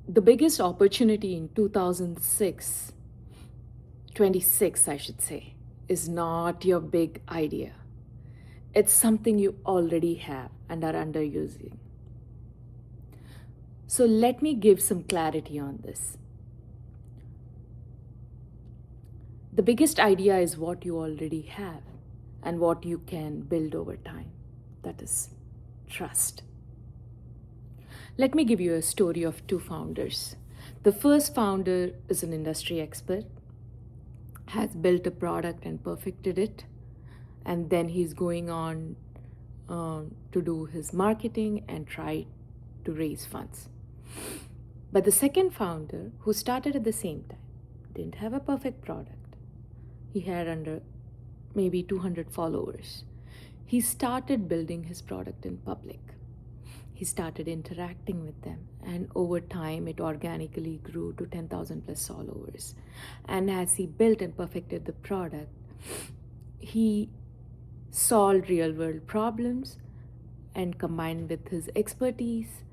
The biggest opportunity in 2006, 26, I should say, is not your big idea. It's something you already have and are underusing. So let me give some clarity on this. The biggest idea is what you already have and what you can build over time. That is trust. Let me give you a story of two founders. The first founder is an industry expert, has built a product and perfected it, and then he's going on to do his marketing and try to raise funds. But the second founder, who started at the same time, didn't have a perfect product. He had under maybe 200 followers. He started building his product in public. He started interacting with them, and over time it organically grew to 10,000 plus followers. And as he built and perfected the product, he solved real world problems, and combined with his expertise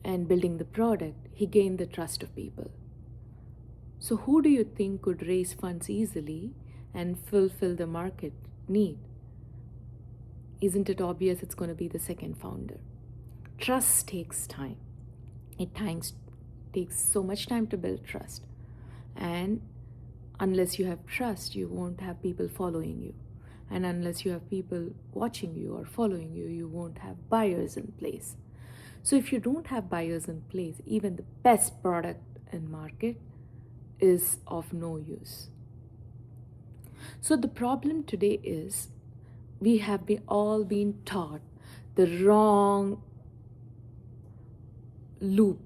and building the product, he gained the trust of people. So, who do you think could raise funds easily and fulfill the market need? Isn't it obvious it's going to be the second founder? Trust takes time. It takes so much time to build trust. And unless you have trust, you won't have people following you. And unless you have people watching you or following you, you won't have buyers in place. So if you don't have buyers in place, even the best product in market is of no use. So the problem today is we have all been taught the wrong loop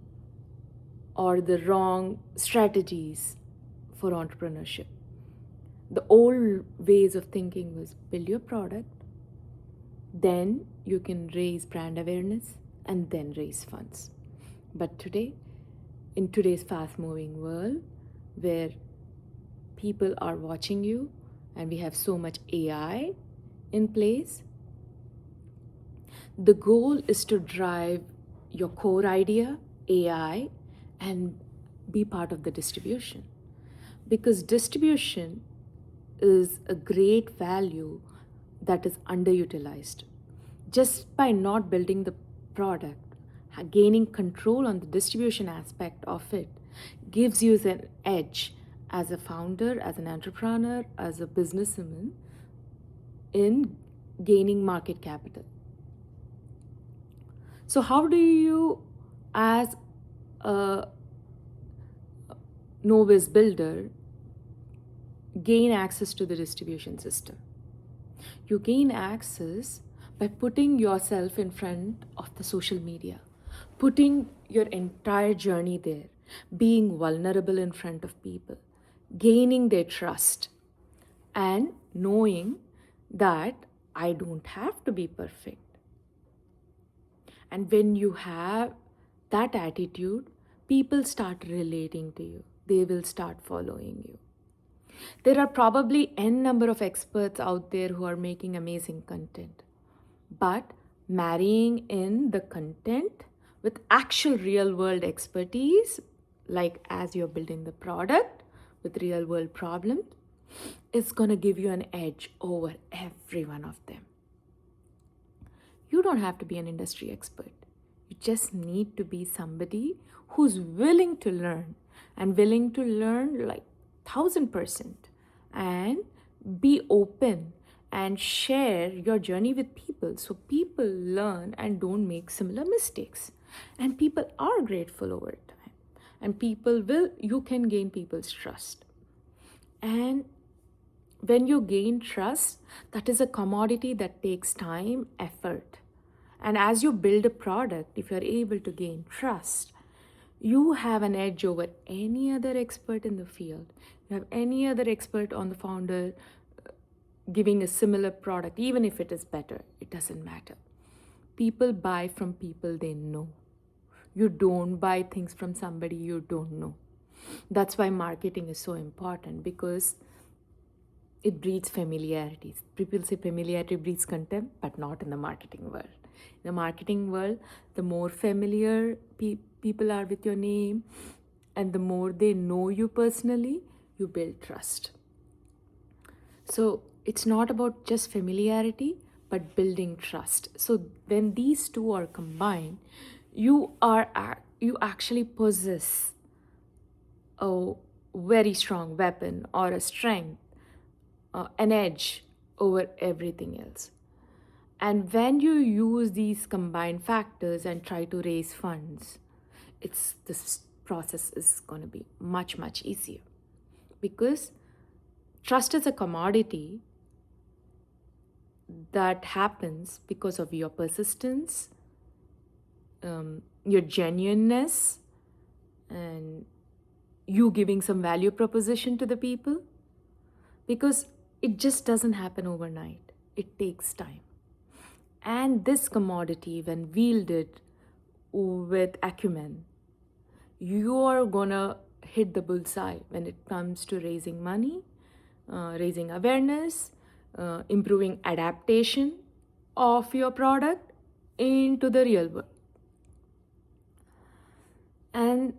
or the wrong strategies for entrepreneurship. The old ways of thinking was build your product, then you can raise brand awareness, and then raise funds. But today, in today's fast moving world where people are watching you and we have so much AI in place, the goal is to drive your core idea, AI, and be part of the distribution. Because distribution is a great value that is underutilized. Just by not building the product, gaining control on the distribution aspect of it gives you an edge as a founder, as an entrepreneur, as a businesswoman in gaining market capital. So, how do you, as a novice builder, gain access to the distribution system? You gain access by putting yourself in front of the social media, putting your entire journey there, being vulnerable in front of people, gaining their trust, and knowing that I don't have to be perfect. And when you have that attitude, people start relating to you. They will start following you. There are probably n number of experts out there who are making amazing content. But marrying in the content with actual real world expertise, like as you're building the product with real world problems, is going to give you an edge over every one of them. You don't have to be an industry expert. You just need to be somebody who's willing to learn and willing to learn like 1000% and be open and share your journey with people so people learn and don't make similar mistakes. And people are grateful over time. And you can gain people's trust. And when you gain trust, that is a commodity that takes time, effort. And as you build a product, if you're able to gain trust, you have an edge over any other expert in the field. You have any other expert on the founder giving a similar product, even if it is better, it doesn't matter. People buy from people they know. You don't buy things from somebody you don't know. That's why marketing is so important, because it breeds familiarity. People say familiarity breeds contempt, but not in the marketing world. In the marketing world, the more familiar people are with your name and the more they know you personally, you build trust. So it's not about just familiarity, but building trust. So when these two are combined, you actually possess a very strong weapon or a strength, an edge over everything else. And when you use these combined factors and try to raise funds, this process is going to be much easier, because trust is a commodity that happens because of your persistence, your genuineness, and you giving some value proposition to the people, because it just doesn't happen overnight. It takes time. And this commodity, when wielded with acumen, you are gonna hit the bullseye when it comes to raising money, raising awareness, improving adaptation of your product into the real world. And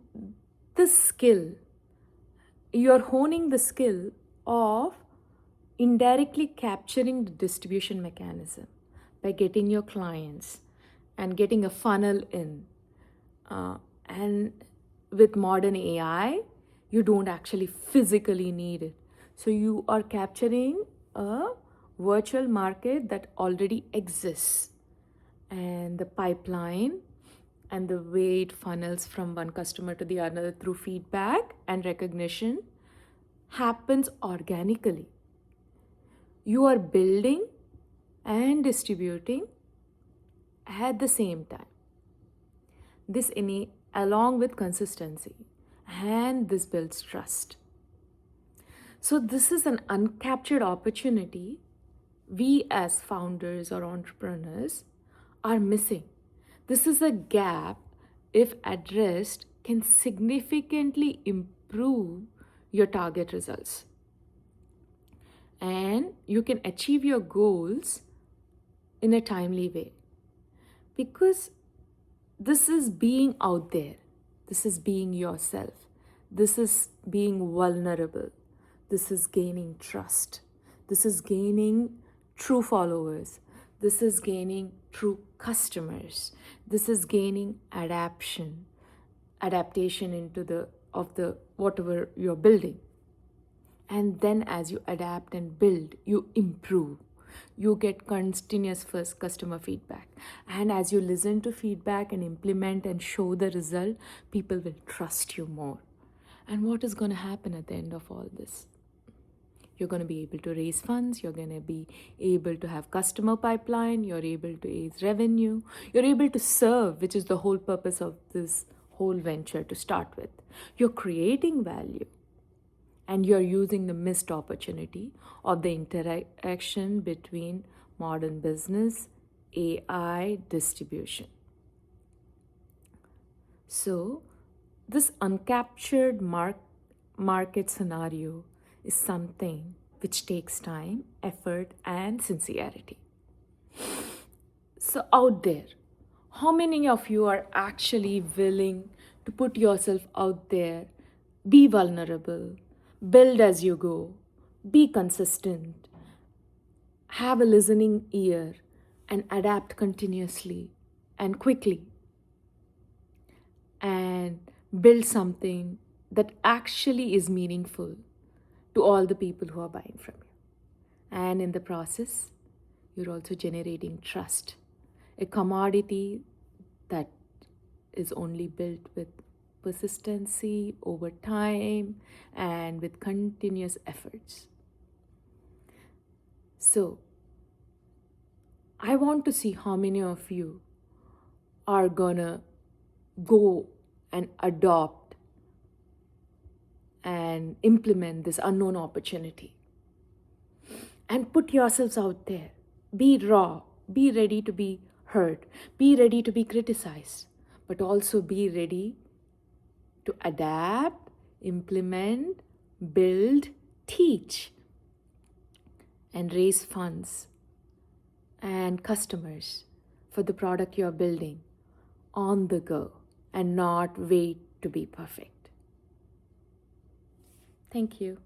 this skill, you're honing the skill of indirectly capturing the distribution mechanism by getting your clients and getting a funnel in. And with modern AI, you don't actually physically need it. So you are capturing a virtual market that already exists, and the pipeline and the way it funnels from one customer to the other through feedback and recognition happens organically. You are building and distributing at the same time. This along with consistency, and this builds trust. So this is an uncaptured opportunity we as founders or entrepreneurs are missing. This is a gap, if addressed, can significantly improve your target results. And you can achieve your goals in a timely way. Because this is being out there. This is being yourself. This is being vulnerable. This is gaining trust. This is gaining true followers. This is gaining true customers. This is gaining adaptation into the whatever you're building. And then as you adapt and build, you improve. You get continuous first customer feedback. And as you listen to feedback and implement and show the result, people will trust you more. And what is going to happen at the end of all this? You're going to be able to raise funds. You're going to be able to have customer pipeline. You're able to raise revenue. You're able to serve, which is the whole purpose of this whole venture to start with. You're creating value. And you're using the missed opportunity of the interaction between modern business, AI, distribution. So, this uncaptured market scenario is something which takes time, effort, and sincerity. So, out there, how many of you are actually willing to put yourself out there, be vulnerable, build as you go, be consistent, have a listening ear, and adapt continuously and quickly, and build something that actually is meaningful to all the people who are buying from you? And in the process, you're also generating trust, a commodity that is only built with persistency over time and with continuous efforts. So, I want to see how many of you are gonna go and adopt and implement this unknown opportunity and put yourselves out there. Be raw, be ready to be heard, be ready to be criticized, but also be ready to adapt, implement, build, teach, and raise funds and customers for the product you're building on the go and not wait to be perfect. Thank you.